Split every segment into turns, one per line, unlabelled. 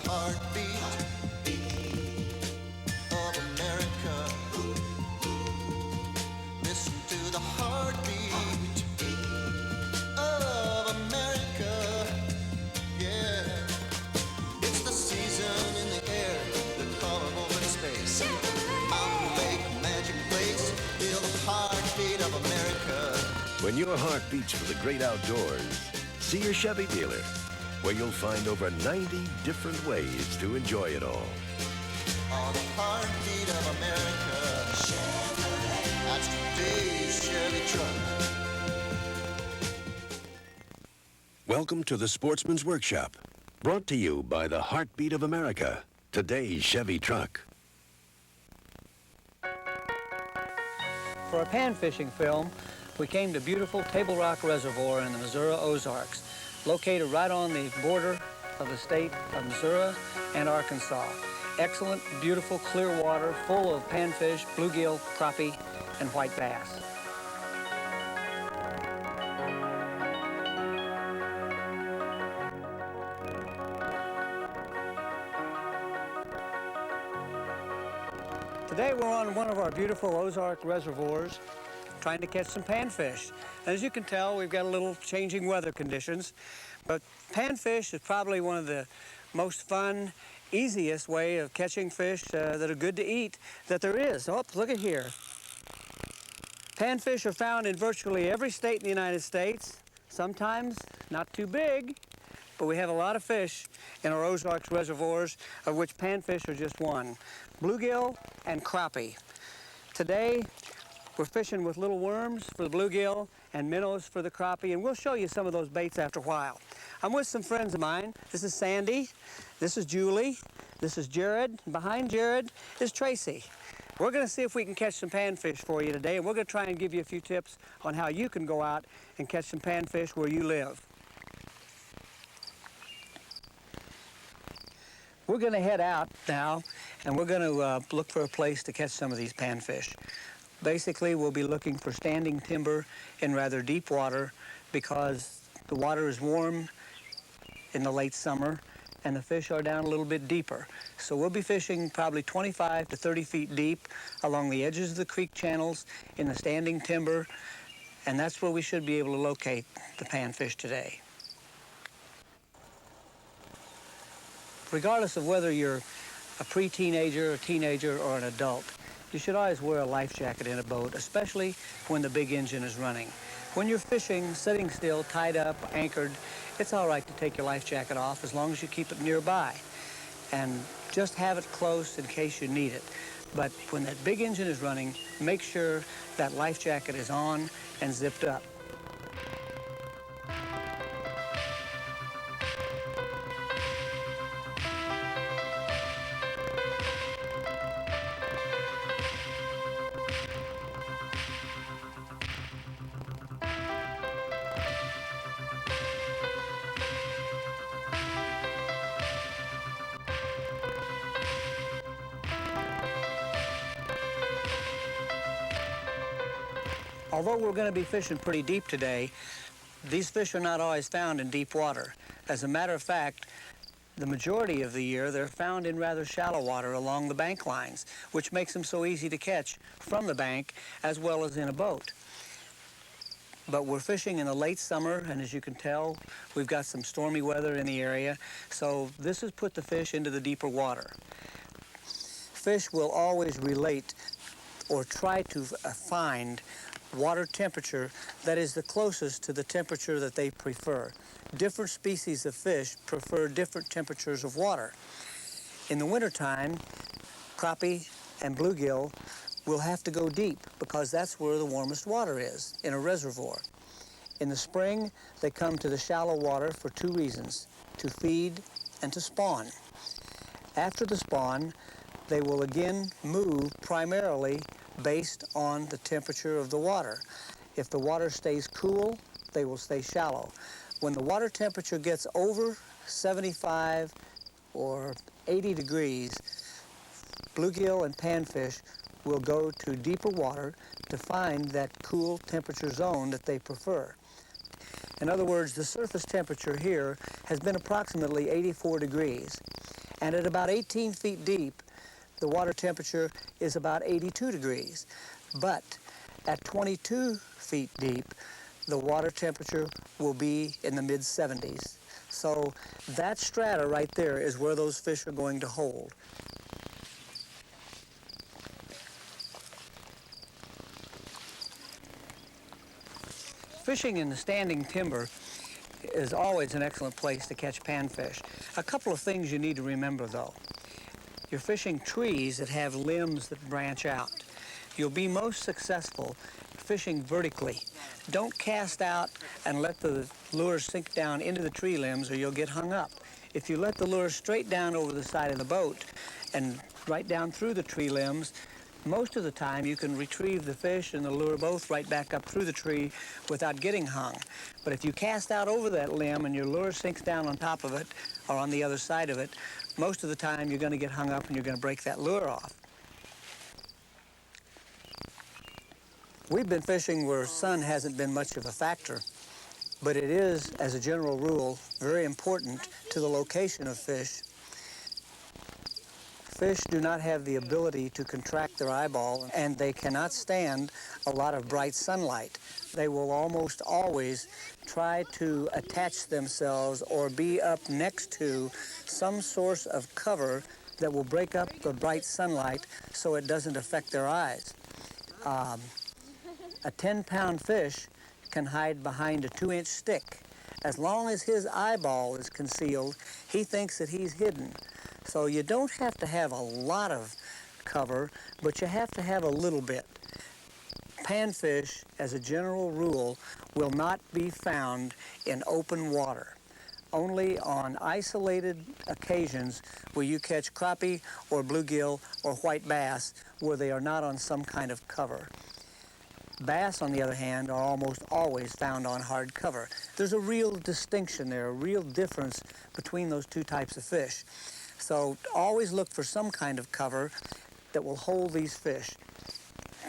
heartbeat of America. Listen to the heartbeat of America. Yeah, it's the season in the air, the color of open space. Mountain Lake, magic place, feel the heartbeat of America.
When your heart beats for the great outdoors, see your Chevy dealer, where you'll find over 90 different ways to enjoy it all.
Oh, the heartbeat of America. Chevrolet. That's today's Chevy truck.
Welcome to the Sportsman's Workshop, brought to you by the Heartbeat of America, today's Chevy truck.
For a pan fishing film, we came to beautiful Table Rock Reservoir in the Missouri Ozarks, located right on the border of the state of Missouri and Arkansas. Excellent, beautiful, clear water, full of panfish, bluegill, crappie, and white bass. Today we're on one of our beautiful Ozark reservoirs, trying to catch some panfish. As you can tell, we've got a little changing weather conditions, but panfish is probably one of the most fun, easiest way of catching fish that are good to eat that there is. Oh, look at here. Panfish are found in virtually every state in the United States, sometimes not too big, but we have a lot of fish in our Ozarks reservoirs, of which panfish are just one. Bluegill and crappie. Today, we're fishing with little worms for the bluegill and minnows for the crappie, and we'll show you some of those baits after a while. I'm with some friends of mine. This is Sandy, this is Julie, this is Jared, and behind Jared is Tracy. We're going to see if we can catch some panfish for you today, and we're going to try and give you a few tips on how you can go out and catch some panfish where you live. We're going to head out now, and we're going to look for a place to catch some of these panfish. Basically, we'll be looking for standing timber in rather deep water because the water is warm in the late summer and the fish are down a little bit deeper. So we'll be fishing probably 25 to 30 feet deep along the edges of the creek channels in the standing timber, and that's where we should be able to locate the panfish today. Regardless of whether you're a pre-teenager, a teenager, or an adult, you should always wear a life jacket in a boat, especially when the big engine is running. When you're fishing, sitting still, tied up, anchored, it's all right to take your life jacket off as long as you keep it nearby. And just have it close in case you need it. But when that big engine is running, make sure that life jacket is on and zipped up. Although we're going to be fishing pretty deep today, these fish are not always found in deep water. As a matter of fact, the majority of the year they're found in rather shallow water along the bank lines, which makes them so easy to catch from the bank as well as in a boat. But we're fishing in the late summer, and as you can tell, we've got some stormy weather in the area, so this has put the fish into the deeper water. Fish will always relate or try to find water temperature that is the closest to the temperature that they prefer. Different species of fish prefer different temperatures of water. In the wintertime, crappie and bluegill will have to go deep because that's where the warmest water is, in a reservoir. In the spring, they come to the shallow water for two reasons: to feed and to spawn. After the spawn, they will again move primarily based on the temperature of the water. If the water stays cool, they will stay shallow. When the water temperature gets over 75 or 80 degrees, bluegill and panfish will go to deeper water to find that cool temperature zone that they prefer. In other words, the surface temperature here has been approximately 84 degrees. And at about 18 feet deep, the water temperature is about 82 degrees. But at 22 feet deep, the water temperature will be in the mid-70s. So that strata right there is where those fish are going to hold. Fishing in the standing timber is always an excellent place to catch panfish. A couple of things you need to remember though. You're fishing trees that have limbs that branch out. You'll be most successful fishing vertically. Don't cast out and let the lure sink down into the tree limbs or you'll get hung up. If you let the lure straight down over the side of the boat and right down through the tree limbs, most of the time you can retrieve the fish and the lure both right back up through the tree without getting hung. But if you cast out over that limb and your lure sinks down on top of it or on the other side of it, most of the time you're going to get hung up and you're going to break that lure off. We've been fishing where sun hasn't been much of a factor, but it is, as a general rule, very important to the location of fish. Fish do not have the ability to contract their eyeball, and they cannot stand a lot of bright sunlight. They will almost always try to attach themselves or be up next to some source of cover that will break up the bright sunlight so it doesn't affect their eyes. A 10-pound fish can hide behind a 2-inch stick. As long as his eyeball is concealed, he thinks that he's hidden. So you don't have to have a lot of cover, but you have to have a little bit. Panfish, as a general rule, will not be found in open water. Only on isolated occasions will you catch crappie or bluegill or white bass where they are not on some kind of cover. Bass, on the other hand, are almost always found on hard cover. There's a real distinction there, a real difference between those two types of fish. So always look for some kind of cover that will hold these fish.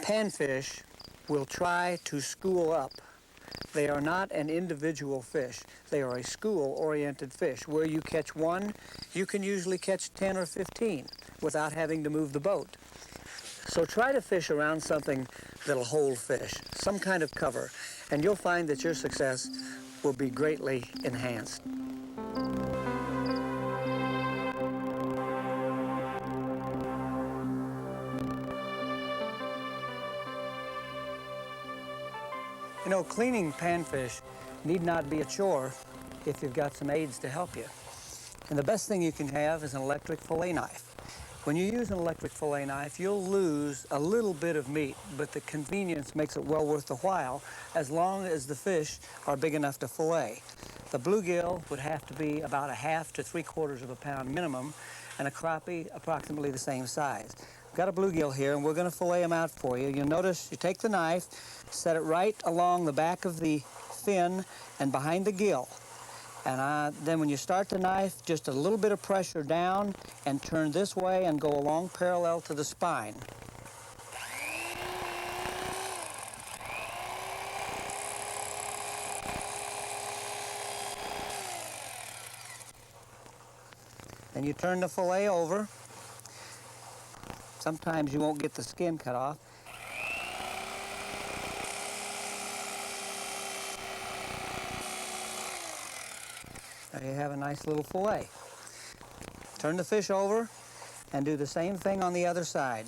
Panfish will try to school up. They are not an individual fish. They are a school-oriented fish. Where you catch one, you can usually catch 10 or 15 without having to move the boat. So try to fish around something that'll hold fish, some kind of cover, and you'll find that your success will be greatly enhanced. You know, cleaning panfish need not be a chore if you've got some aids to help you. And the best thing you can have is an electric fillet knife. When you use an electric fillet knife, you'll lose a little bit of meat, but the convenience makes it well worth the while as long as the fish are big enough to fillet. The bluegill would have to be about 1/2 to 3/4 of a pound minimum, and a crappie approximately the same size. We've got a bluegill here, and we're going to fillet them out for you. You'll notice you take the knife, set it right along the back of the fin and behind the gill. And then when you start the knife, just a little bit of pressure down and turn this way and go along parallel to the spine. Then you turn the fillet over. Sometimes you won't get the skin cut off. There you have a nice little fillet. Turn the fish over and do the same thing on the other side.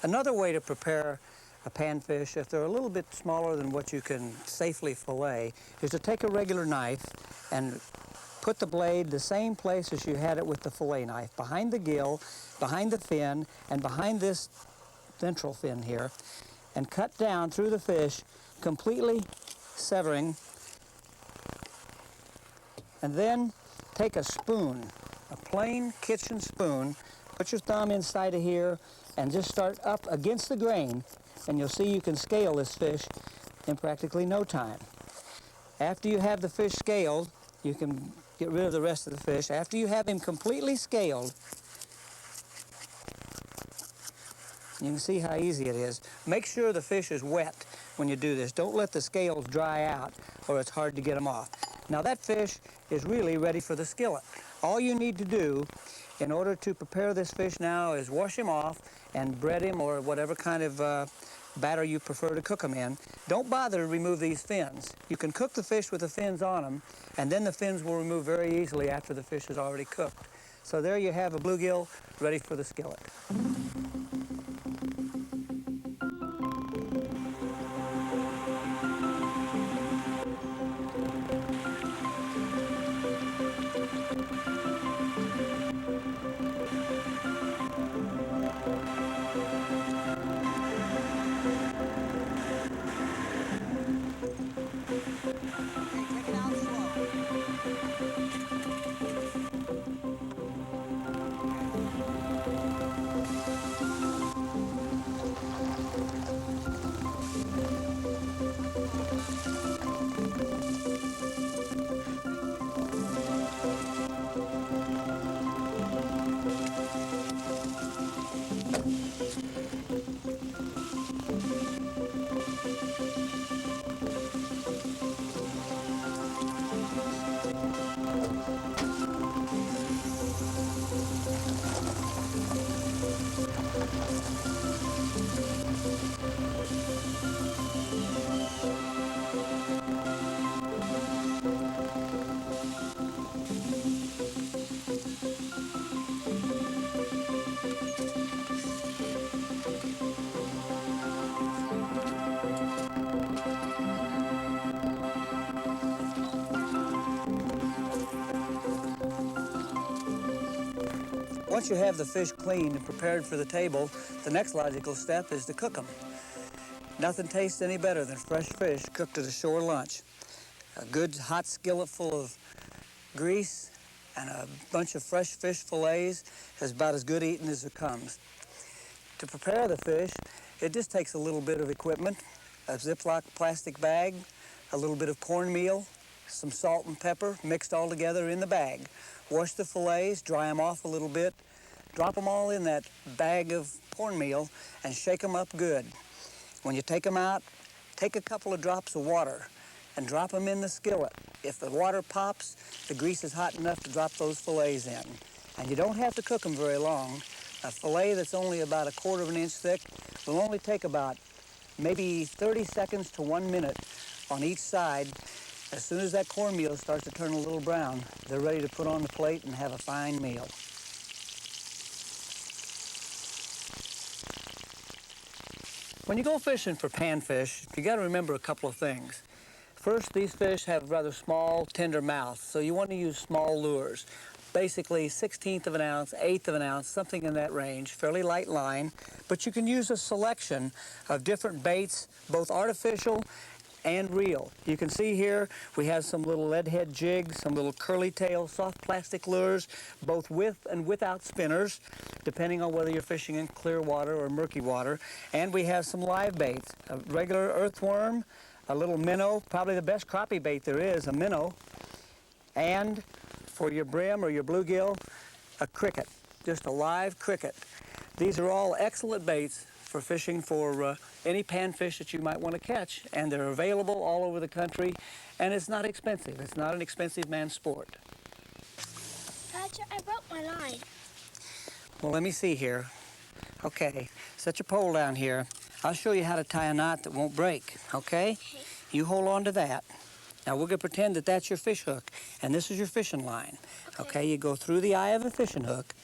Another way to prepare a panfish, if they're a little bit smaller than what you can safely fillet, is to take a regular knife and put the blade the same place as you had it with the fillet knife, behind the gill, behind the fin, and behind this ventral fin here, and cut down through the fish, completely severing. And then take a spoon, a plain kitchen spoon, put your thumb inside of here, and just start up against the grain, and you'll see you can scale this fish in practically no time. After you have the fish scaled, you can get rid of the rest of the fish. After you have him completely scaled, You can see how easy it is. Make sure the fish is wet when you do this. Don't let the scales dry out or it's hard to get them off. Now that fish is really ready for the skillet. All you need to do in order to prepare this fish now is wash him off and bread him or whatever kind of batter you prefer to cook them in. Don't bother to remove these fins. You can cook the fish with the fins on them, and then the fins will remove very easily after the fish is already cooked. So there you have a bluegill ready for the skillet. Once you have the fish cleaned and prepared for the table, the next logical step is to cook them. Nothing tastes any better than fresh fish cooked at a shore lunch. A good hot skillet full of grease and a bunch of fresh fish fillets is about as good eating as it comes. To prepare the fish, it just takes a little bit of equipment, a Ziploc plastic bag, a little bit of cornmeal, some salt and pepper mixed all together in the bag. Wash the fillets, dry them off a little bit, drop them all in that bag of cornmeal and shake them up good. When you take them out, take a couple of drops of water and drop them in the skillet. If the water pops, the grease is hot enough to drop those fillets in. And you don't have to cook them very long. A fillet that's only about 1/4 of an inch thick will only take about maybe 30 seconds to 1 minute on each side. As soon as that cornmeal starts to turn a little brown, they're ready to put on the plate and have a fine meal. When you go fishing for panfish, you got to remember a couple of things. First, these fish have rather small, tender mouths, so you want to use small lures. Basically 1/16 of an ounce, 1/8 of an ounce, something in that range, fairly light line. But you can use a selection of different baits, both artificial and real. You can see here we have some little lead head jigs, some little curly tail soft plastic lures, both with and without spinners, depending on whether you're fishing in clear water or murky water. And we have some live baits, a regular earthworm, a little minnow, probably the best crappie bait there is, a minnow, and for your brim or your bluegill, a cricket, just a live cricket. These are all excellent baits for fishing for any panfish that you might want to catch, and they're available all over the country, and it's not expensive. It's not an expensive man's sport.
Roger, I broke my line.
Well, let me see here. Okay, set your pole down here. I'll show you how to tie a knot that won't break, okay? You hold on to that. Now we're going to pretend that that's your fish hook, and this is your fishing line. Okay, you go through the eye of a fishing hook,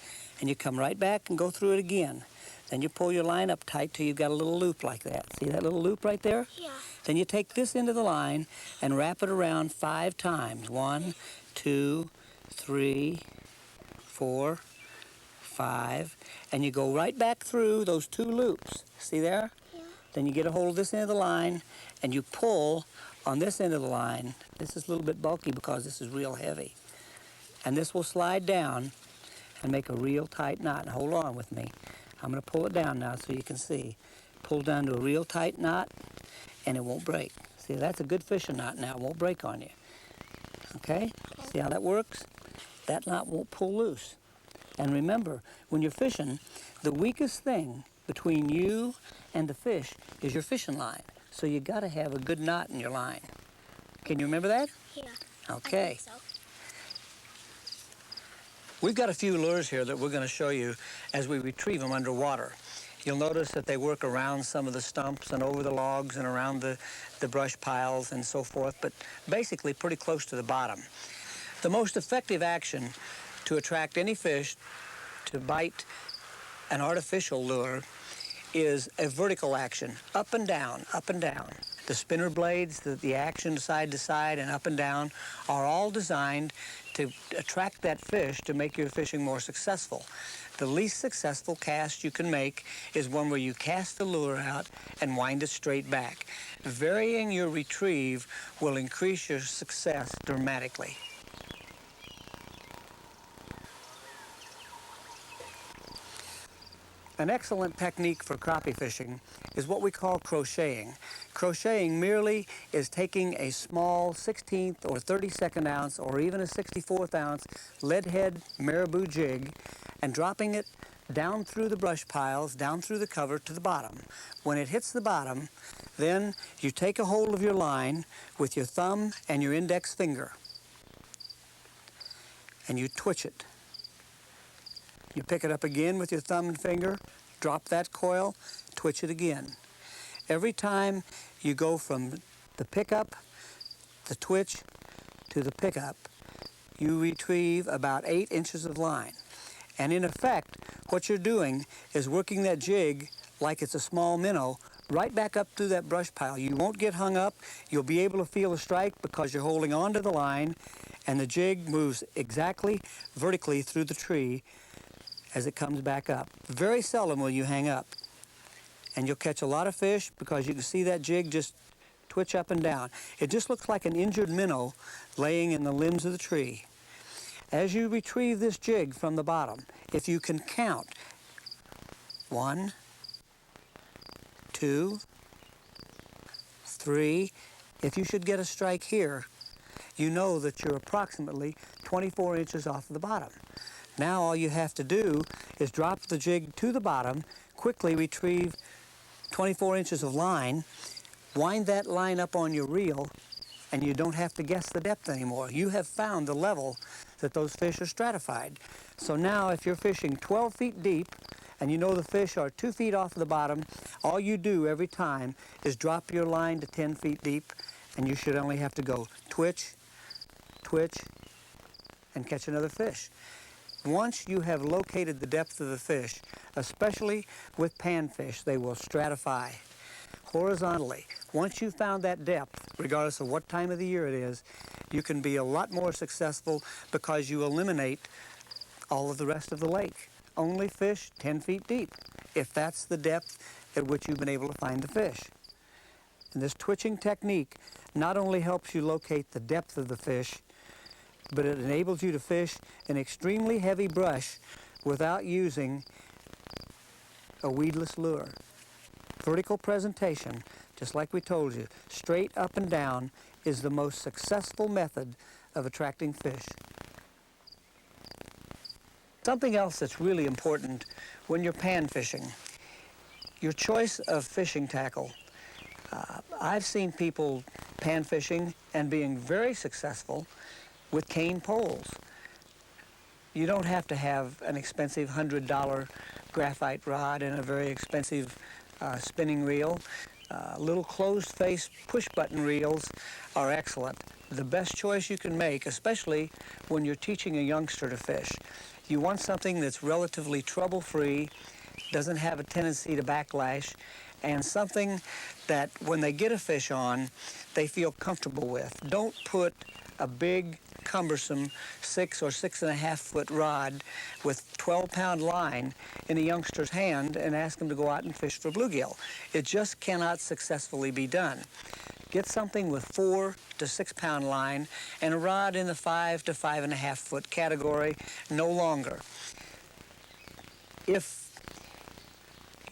and you come right back and go through it again. Then you pull your line up tight till you've got a little loop like that. See that little loop right there?
Yeah.
Then you take this end of the line and wrap it around 5 times. 1, 2, 3, 4, 5. And you go right back through those 2 loops. See there?
Yeah.
Then you get a hold of this end of the line and you pull on this end of the line. This is a little bit bulky because this is real heavy. And this will slide down and make a real tight knot. Now hold on with me. I'm going to pull it down now so you can see. Pull down to a real tight knot and it won't break. See, that's a good fishing knot now. It won't break on you. Okay? See how that works? That knot won't pull loose. And remember, when you're fishing, the weakest thing between you and the fish is your fishing line. So you got to have a good knot in your line. Can you remember that?
Yeah.
Okay.
I think so.
We've got a few lures here that we're going to show you as we retrieve them underwater. You'll notice that they work around some of the stumps and over the logs and around the brush piles and so forth, but basically pretty close to the bottom. The most effective action to attract any fish to bite an artificial lure is a vertical action, up and down, up and down. The spinner blades, the action side to side and up and down are all designed to attract that fish to make your fishing more successful. The least successful cast you can make is one where you cast the lure out and wind it straight back. Varying your retrieve will increase your success dramatically. An excellent technique for crappie fishing is what we call crocheting. Crocheting merely is taking a small 16th or 32nd ounce or even a 64th ounce lead head marabou jig and dropping it down through the brush piles, down through the cover to the bottom. When it hits the bottom, then you take a hold of your line with your thumb and your index finger and you twitch it. You pick it up again with your thumb and finger, drop that coil, twitch it again. Every time you go from the pickup, the twitch, to the pickup, you retrieve about 8 inches of line. And in effect, what you're doing is working that jig like it's a small minnow right back up through that brush pile. You won't get hung up. You'll be able to feel a strike because you're holding on to the line and the jig moves exactly vertically through the tree as it comes back up. Very seldom will you hang up. And you'll catch a lot of fish because you can see that jig just twitch up and down. It just looks like an injured minnow laying in the limbs of the tree. As you retrieve this jig from the bottom, if you can count 1, 2, 3, if you should get a strike here, you know that you're approximately 24 inches off the bottom. Now all you have to do is drop the jig to the bottom, quickly retrieve 24 inches of line, wind that line up on your reel, and you don't have to guess the depth anymore. You have found the level that those fish are stratified. So now if you're fishing 12 feet deep and you know the fish are 2 feet off the bottom, all you do every time is drop your line to 10 feet deep and you should only have to go twitch, twitch, and catch another fish. Once you have located the depth of the fish, especially with panfish, they will stratify horizontally. Once you've found that depth, regardless of what time of the year it is, you can be a lot more successful because you eliminate all of the rest of the lake. Only fish 10 feet deep, if that's the depth at which you've been able to find the fish. And this twitching technique not only helps you locate the depth of the fish, but it enables you to fish an extremely heavy brush without using a weedless lure. Vertical presentation, just like we told you, straight up and down is the most successful method of attracting fish. Something else that's really important when you're pan fishing, your choice of fishing tackle. I've seen people pan fishing and being very successful with cane poles. You don't have to have an expensive $100 graphite rod and a very expensive spinning reel. Little closed-face push-button reels are excellent. The best choice you can make, especially when you're teaching a youngster to fish. You want something that's relatively trouble-free, doesn't have a tendency to backlash, and something that when they get a fish on, they feel comfortable with. Don't put a big, cumbersome 6 or 6.5 foot rod with 12-pound line in a youngster's hand and ask him to go out and fish for bluegill. It just cannot successfully be done. Get something with 4 to 6 pound line and a rod in the 5 to 5.5 foot category, no longer. If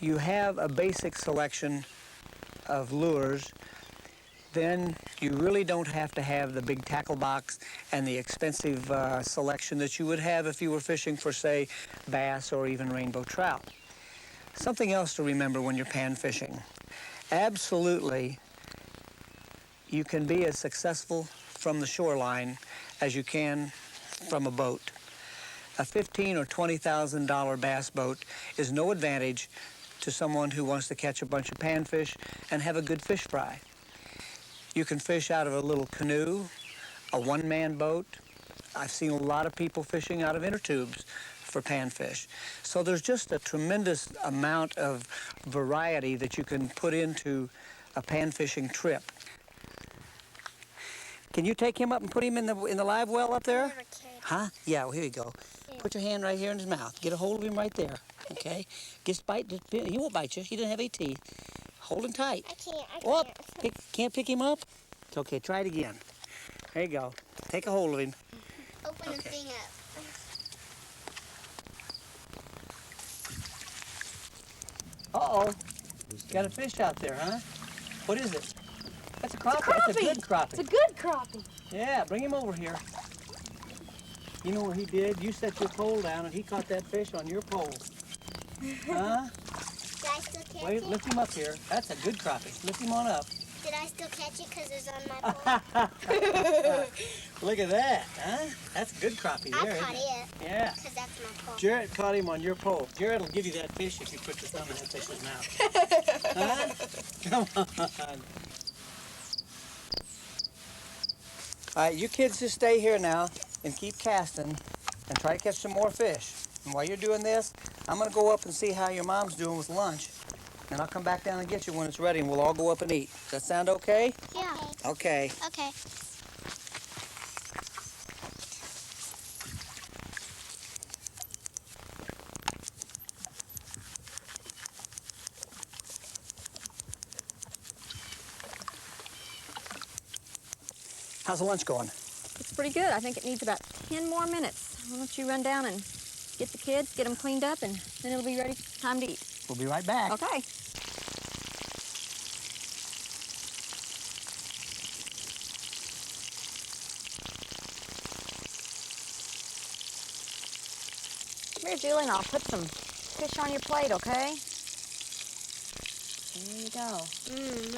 you have a basic selection of lures, then you really don't have to have the big tackle box and the expensive selection that you would have if you were fishing for, say, bass or even rainbow trout. Something else to remember when you're pan fishing. Absolutely, you can be as successful from the shoreline as you can from a boat. A $15,000 or $20,000 bass boat is no advantage to someone who wants to catch a bunch of panfish and have a good fish fry. You can fish out of a little canoe, a one-man boat. I've seen a lot of people fishing out of inner tubes for panfish. So there's just a tremendous amount of variety that you can put into a pan fishing trip. Can you take him up and put him in the live well up there?
Never cared.
Huh? Yeah, well, here you go.
Yeah.
Put your hand right here in his mouth. Get a hold of him right there, okay? Just bite, he won't bite you. He doesn't have any teeth. Hold him tight.
I can't.
Oh, can't pick him up? It's okay, try it again. There you go. Take a hold of him.
Open the thing up.
Uh-oh. Got a fish out there, huh? What is it? That's a crappie. That's a good crappie.
It's a good crappie.
Yeah, bring him over here. You know what he did? You set your pole down and he caught that fish on your pole. Huh?
Did I still catch
Wait,
it?
lift him up here. That's a good crappie. Lift him on up.
Did I still catch it because it was on my pole?
Look at that, huh? That's a good crappie
I
there.
caught
isn't
it
Yeah.
because that's my pole.
Jared caught him on your pole. Jared will give you that fish if you put your thumb in that fish's mouth. Huh? Come on. All right, you kids just stay here now and keep casting and try to catch some more fish. And while you're doing this, I'm going to go up and see how your mom's doing with lunch. And I'll come back down and get you when it's ready, and we'll all go up and eat. Does that sound okay?
Yeah.
Okay.
Okay.
How's the lunch going?
It's pretty good. I think it needs about 10 more minutes. Why don't you run down and get the kids, get them cleaned up, and then it'll be ready, time to eat.
We'll be right back.
Okay. Come here, Julie, and I'll put some fish on your plate, okay? There you go.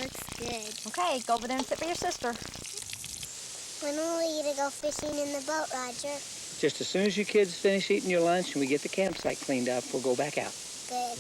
Looks good.
Okay, go over there and sit by your sister.
When will we get to go fishing in the boat, Roger?
Just as soon as you kids finish eating your lunch and we get the campsite cleaned up, we'll go back out.
Good.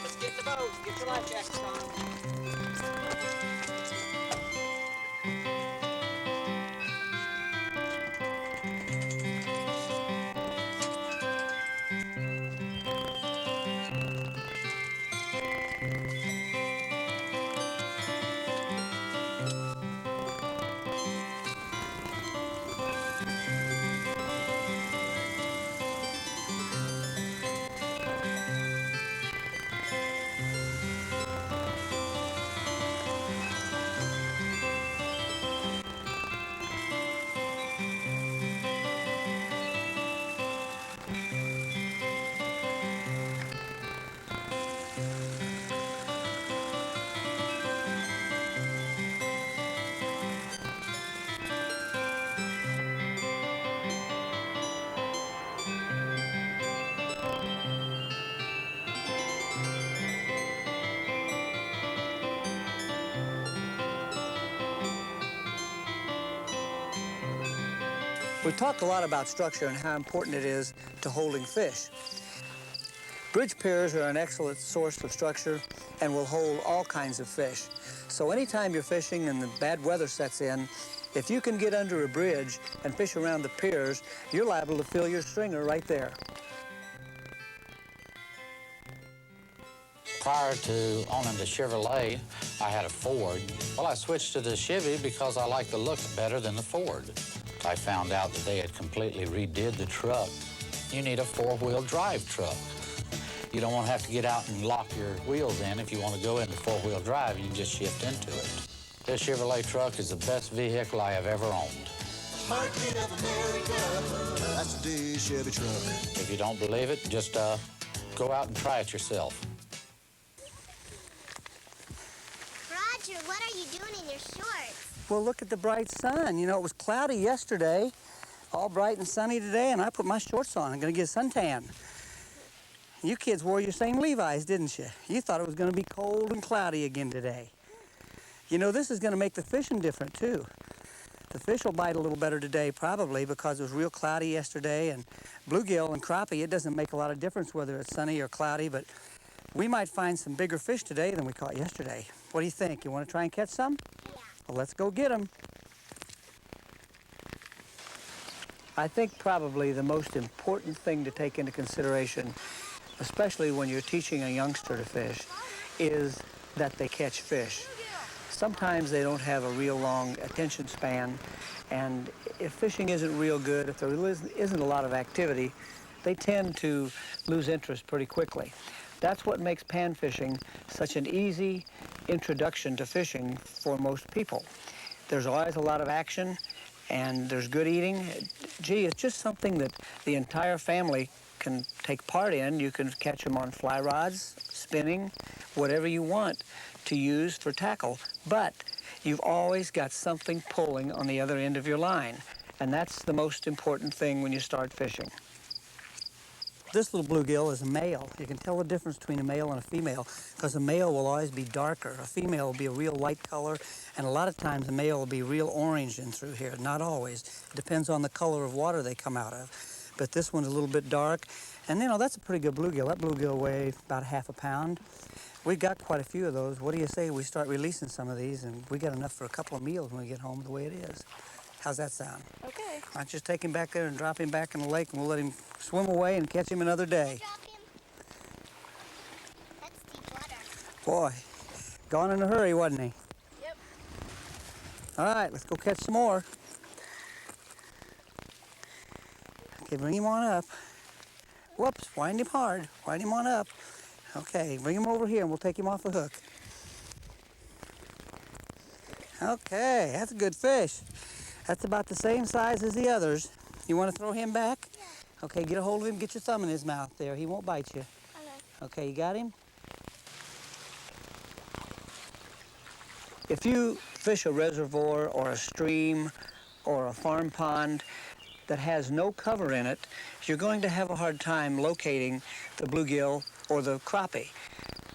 Let's get in the boat. Get your life jackets on. We've talked a lot about structure and how important it is to holding fish. Bridge piers are an excellent source of structure and will hold all kinds of fish. So anytime you're fishing and the bad weather sets in, if you can get under a bridge and fish around the piers, you're liable to fill your stringer right there.
Prior to owning the Chevrolet, I had a Ford. Well, I switched to the Chevy because I like the look better than the Ford. I found out that they had completely redid the truck. You need a four-wheel drive truck. You don't want to have to get out and lock your wheels in. If you want to go into four-wheel drive, you can just shift into it. This Chevrolet truck is the best vehicle I have ever owned.
Heartbeat of America, that's the Chevy truck.
If you don't believe it, just go out and try it yourself.
Roger, what are you doing in your shorts?
Well, look at the bright sun. You know, it was cloudy yesterday, all bright and sunny today, and I put my shorts on. I'm going to get a suntan. You kids wore your same Levi's, didn't you? You thought it was going to be cold and cloudy again today. You know, this is going to make the fishing different, too. The fish will bite a little better today, probably, because it was real cloudy yesterday. And bluegill and crappie, it doesn't make a lot of difference whether it's sunny or cloudy, but we might find some bigger fish today than we caught yesterday. What do you think? You want to try and catch some?
Yeah.
Well, let's go get them. I think probably the most important thing to take into consideration, especially when you're teaching a youngster to fish, is that they catch fish. Sometimes they don't have a real long attention span, and if fishing isn't real good, if there isn't a lot of activity, they tend to lose interest pretty quickly. That's what makes pan fishing such an easy introduction to fishing for most people. There's always a lot of action, and there's good eating. Gee, it's just something that the entire family can take part in. You can catch them on fly rods, spinning, whatever you want to use for tackle. But you've always got something pulling on the other end of your line. And that's the most important thing when you start fishing. This little bluegill is a male. You can tell the difference between a male and a female because a male will always be darker. A female will be a real light color, and a lot of times a male will be real orange in through here. Not always. It depends on the color of water they come out of. But this one's a little bit dark. And, you know, that's a pretty good bluegill. That bluegill weighs about half a pound. We've got quite a few of those. What do you say we start releasing some of these, and we got enough for a couple of meals when we get home the way it is. How's that sound?
Okay.
Why don't you just take him back there and drop him back in the lake, and we'll let him swim away and catch him another day.
Drop him. That's deep water.
Boy, gone in a hurry, wasn't he?
Yep.
All right, let's go catch some more. Okay, bring him on up. Whoops, wind him hard. Wind him on up. Okay, bring him over here and we'll take him off the hook. Okay, that's a good fish. That's about the same size as the others. You want to throw him back?
Yeah.
Okay, get a hold of him, get your thumb in his mouth there. He won't bite you.
Okay.
Okay, you got him? If you fish a reservoir or a stream or a farm pond that has no cover in it, you're going to have a hard time locating the bluegill or the crappie.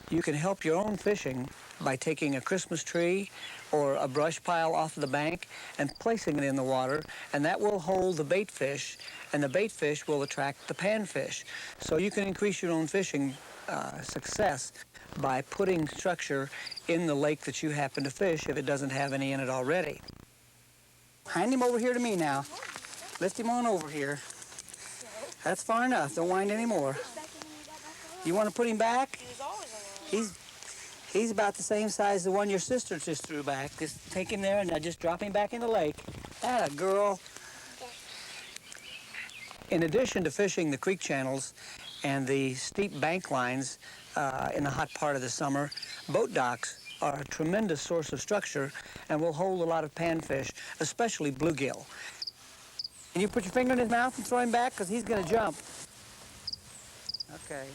You can help your own fishing by taking a Christmas tree or a brush pile off of the bank and placing it in the water, and that will hold the bait fish, and the bait fish will attract the panfish. So you can increase your own fishing success by putting structure in the lake that you happen to fish if it doesn't have any in it already. Hand him over here to me now. Lift him on over here. That's far enough. Don't wind anymore. You want to put him back? He's about the same size as the one your sister just threw back. Just take him there and now just drop him back in the lake. Atta girl. In addition to fishing the creek channels and the steep bank lines in the hot part of the summer, boat docks are a tremendous source of structure and will hold a lot of panfish, especially bluegill. Can you put your finger in his mouth and throw him back? Because he's going to jump. Okay.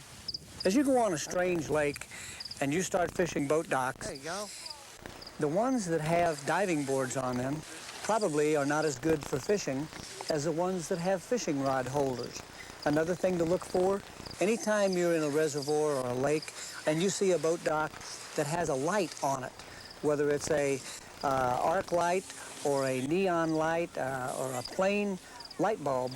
As you go on a strange lake and you start fishing boat docks, there you go. The ones that have diving boards on them probably are not as good for fishing as the ones that have fishing rod holders. Another thing to look for, anytime you're in a reservoir or a lake and you see a boat dock that has a light on it, whether it's a arc light or a neon light or a plain light bulb.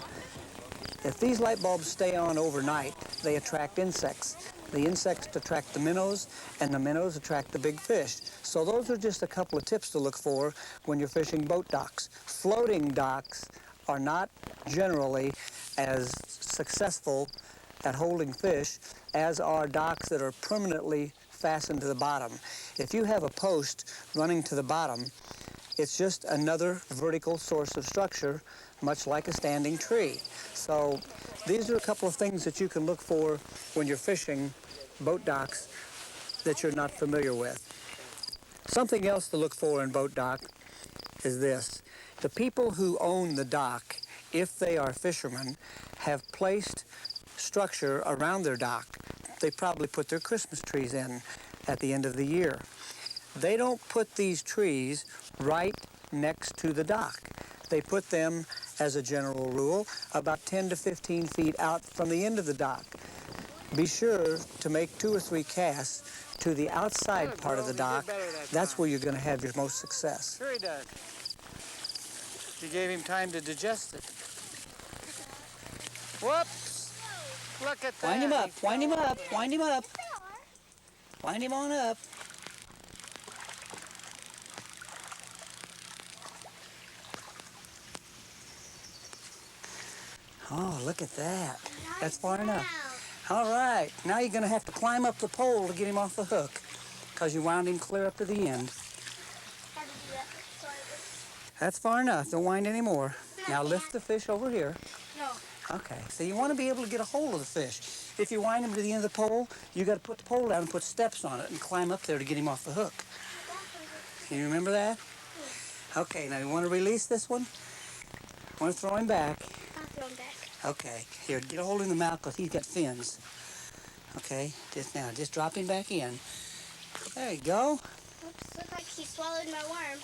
If these light bulbs stay on overnight, they attract insects. The insects attract the minnows, and the minnows attract the big fish. So those are just a couple of tips to look for when you're fishing boat docks. Floating docks are not generally as successful at holding fish as are docks that are permanently fastened to the bottom. If you have a post running to the bottom, it's just another vertical source of structure, much like a standing tree. So these are a couple of things that you can look for when you're fishing boat docks that you're not familiar with. Something else to look for in boat dock is this. The people who own the dock, if they are fishermen, have placed structure around their dock. They probably put their Christmas trees in at the end of the year. They don't put these trees right next to the dock. They put them, as a general rule, about 10 to 15 feet out from the end of the dock. Be sure to make 2 or 3 casts to the outside part of the dock. That's where you're going to have your most success. Sure he does. You gave him time to digest it. Whoops! Look at that. Wind him up, wind him up, wind him up. Wind him on up. Oh, look at that. That's far enough. All right, now you're going to have to climb up the pole to get him off the hook because you wound him clear up to the end. That's far enough. Don't wind any more. Now lift the fish over here.
No.
Okay, so you want to be able to get a hold of the fish. If you wind him to the end of the pole, you got to put the pole down and put steps on it and climb up there to get him off the hook. You remember that? Okay, now you want to release this one? Want to throw him back?
I'll throw him back.
Okay, here, get a hold in the mouth because he's got fins. Okay, just drop him back in. There you go.
Oops, looks like he swallowed my worm.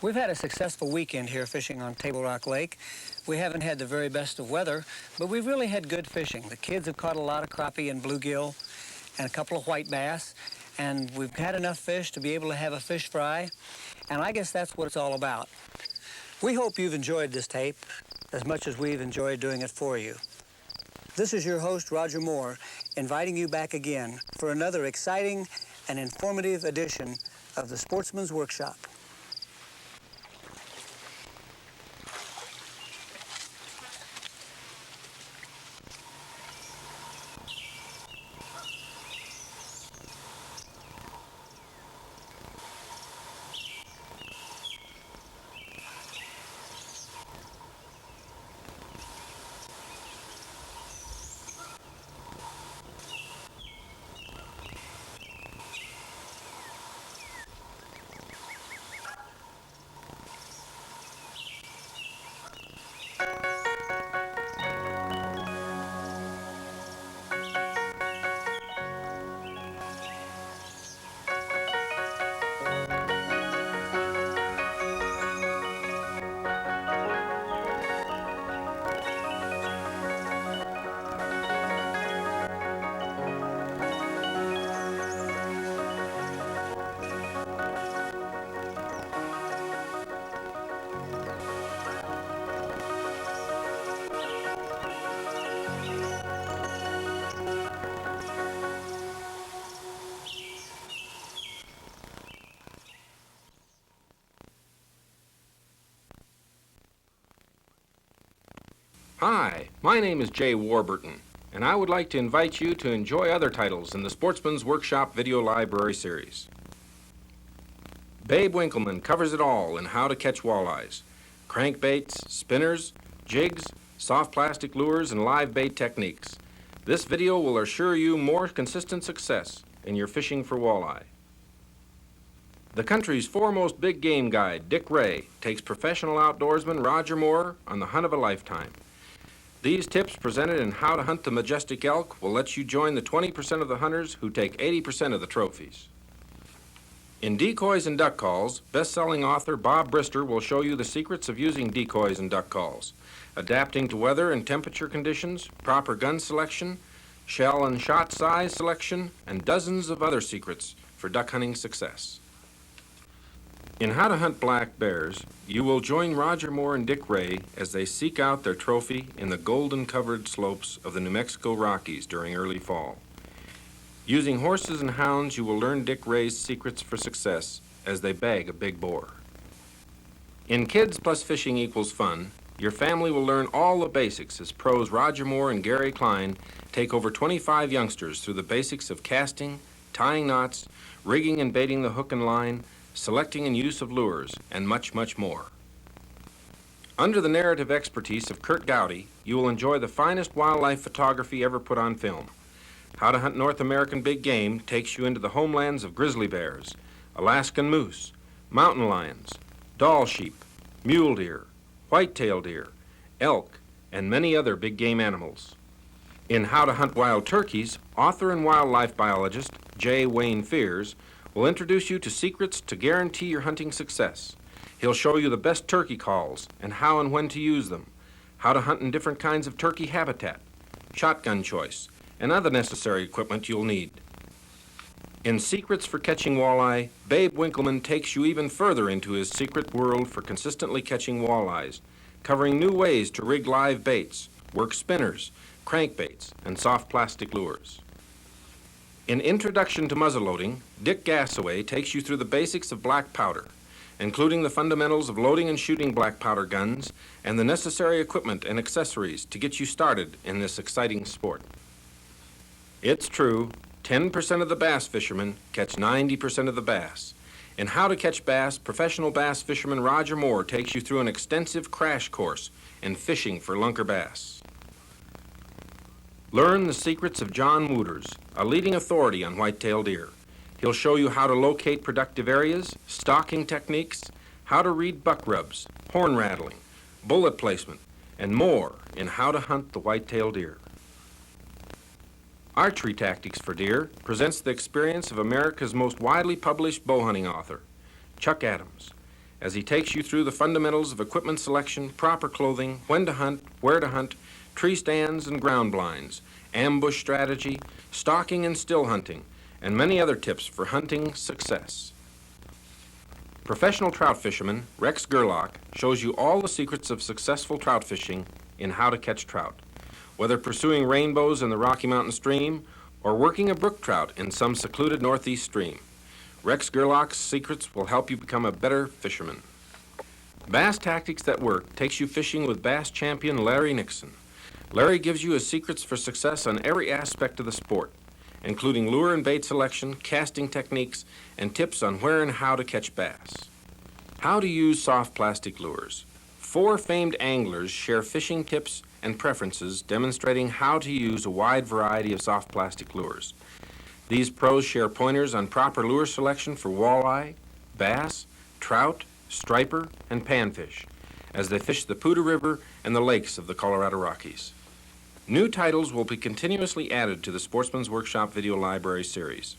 We've had a successful weekend here fishing on Table Rock Lake. We haven't had the very best of weather, but we've really had good fishing. The kids have caught a lot of crappie and bluegill and a couple of white bass, and we've had enough fish to be able to have a fish fry, and I guess that's what it's all about. We hope you've enjoyed this tape as much as we've enjoyed doing it for you. This is your host, Roger Moore, inviting you back again for another exciting and informative edition of the Sportsman's Workshop.
Hi, my name is Jay Warburton, and I would like to invite you to enjoy other titles in the Sportsman's Workshop Video Library series. Babe Winkleman covers it all in how to catch walleyes, crankbaits, spinners, jigs, soft plastic lures, and live bait techniques. This video will assure you more consistent success in your fishing for walleye. The country's foremost big game guide, Dick Ray, takes professional outdoorsman Roger Moore on the hunt of a lifetime. These tips presented in How to Hunt the Majestic Elk will let you join the 20% of the hunters who take 80% of the trophies. In Decoys and Duck Calls, best-selling author Bob Brister will show you the secrets of using decoys and duck calls, adapting to weather and temperature conditions, proper gun selection, shell and shot size selection, and dozens of other secrets for duck hunting success. In How to Hunt Black Bears, you will join Roger Moore and Dick Ray as they seek out their trophy in the golden-covered slopes of the New Mexico Rockies during early fall. Using horses and hounds, you will learn Dick Ray's secrets for success as they bag a big boar. In Kids Plus Fishing Equals Fun, your family will learn all the basics as pros Roger Moore and Gary Klein take over 25 youngsters through the basics of casting, tying knots, rigging and baiting the hook and line, selecting and use of lures, and much, much more. Under the narrative expertise of Kurt Gowdy, you will enjoy the finest wildlife photography ever put on film. How to Hunt North American Big Game takes you into the homelands of grizzly bears, Alaskan moose, mountain lions, Dall sheep, mule deer, white-tailed deer, elk, and many other big game animals. In How to Hunt Wild Turkeys, author and wildlife biologist J. Wayne Fears will introduce you to secrets to guarantee your hunting success. He'll show you the best turkey calls and how and when to use them, how to hunt in different kinds of turkey habitat, shotgun choice, and other necessary equipment you'll need. In Secrets for Catching Walleye, Babe Winkleman takes you even further into his secret world for consistently catching walleyes, covering new ways to rig live baits, work spinners, crankbaits, and soft plastic lures. In Introduction to Muzzleloading, Dick Gassaway takes you through the basics of black powder, including the fundamentals of loading and shooting black powder guns and the necessary equipment and accessories to get you started in this exciting sport. It's true, 10% of the bass fishermen catch 90% of the bass. In How to Catch Bass, professional bass fisherman Roger Moore takes you through an extensive crash course in fishing for lunker bass. Learn the secrets of John Wooters, a leading authority on white-tailed deer. He'll show you how to locate productive areas, stalking techniques, how to read buck rubs, horn rattling, bullet placement, and more in How to Hunt the White-tailed Deer. Archery Tactics for Deer presents the experience of America's most widely published bow hunting author, Chuck Adams, as he takes you through the fundamentals of equipment selection, proper clothing, when to hunt, where to hunt, tree stands and ground blinds, ambush strategy, stalking and still hunting, and many other tips for hunting success. Professional trout fisherman Rex Gerlach shows you all the secrets of successful trout fishing in How to Catch Trout, whether pursuing rainbows in the Rocky Mountain stream or working a brook trout in some secluded northeast stream. Rex Gerlach's secrets will help you become a better fisherman. Bass Tactics That Work takes you fishing with bass champion Larry Nixon. Larry gives you his secrets for success on every aspect of the sport, including lure and bait selection, casting techniques, and tips on where and how to catch bass. How to use soft plastic lures. 4 famed anglers share fishing tips and preferences demonstrating how to use a wide variety of soft plastic lures. These pros share pointers on proper lure selection for walleye, bass, trout, striper, and panfish as they fish the Poudre River and the lakes of the Colorado Rockies. New titles will be continuously added to the Sportsman's Workshop Video Library series.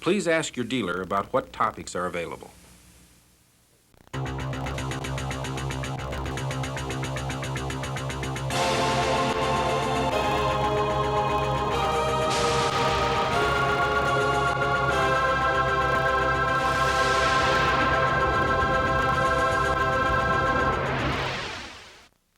Please ask your dealer about what topics are available.